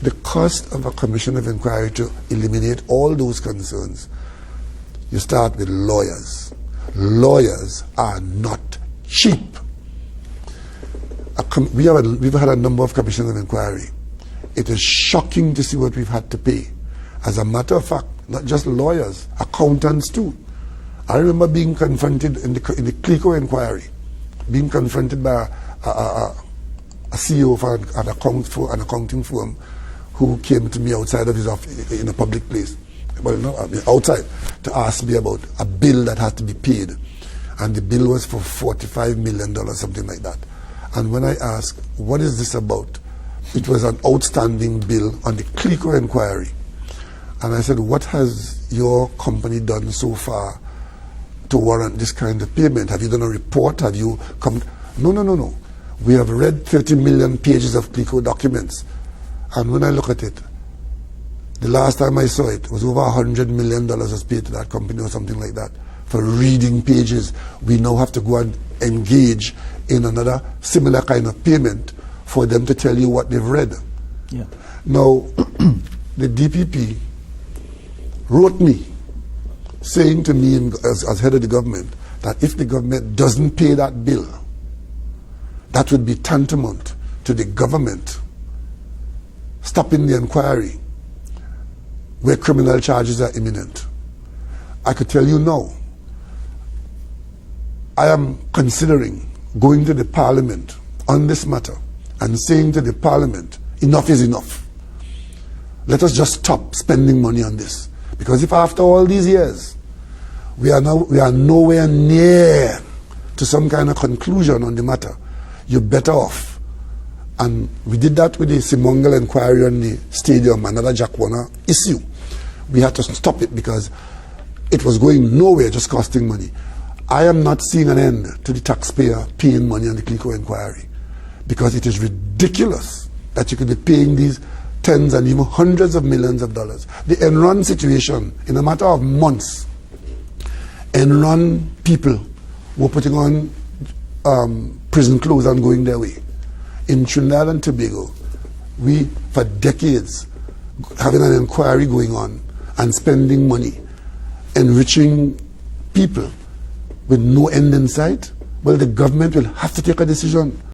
the cost of a commission of inquiry to eliminate all those concerns, you start with lawyers. Lawyers are not cheap. We've had a number of commissions of inquiry. It is shocking to see what we've had to pay. As a matter of fact, not just lawyers, accountants too. I remember being confronted in the Clico inquiry, being confronted by a CEO for an accounting firm who came to me outside of his office in a public place, well, no, I mean outside, to ask me about a bill that had to be paid. And the bill was for $45 million, something like that. And when I asked, what is this about? It was an outstanding bill on the Clico inquiry. And I said, what has your company done so far to warrant this kind of payment? Have you done a report? Have you come? No. We have read 30 million pages of Clico documents. And when I look at it, the last time I saw it was over $100 million was paid to that company or something like that for reading pages. We now have to go and engage in another similar kind of payment for them to tell you what they've read. Yeah. Now, the DPP wrote me saying to me as head of the government that if the government doesn't pay that bill, that would be tantamount to the government stopping the inquiry where criminal charges are imminent. I could tell you now, I am considering going to the Parliament on this matter and saying to the Parliament, enough is enough. Let us just stop spending money on this. Because if after all these years, we are nowhere near to some kind of conclusion on the matter, you're better off. And we did that with the Simongal inquiry on the stadium, another Jack Warner issue. We had to stop it because it was going nowhere, just costing money. I am not seeing an end to the taxpayer paying money on the Clico inquiry because it is ridiculous that you could be paying these tens and even hundreds of millions of dollars. The Enron situation, in a matter of months, Enron people were putting on prison clothes and going their way. In Trinidad and Tobago, we, for decades, having an inquiry going on and spending money, enriching people with no end in sight, well, the government will have to take a decision.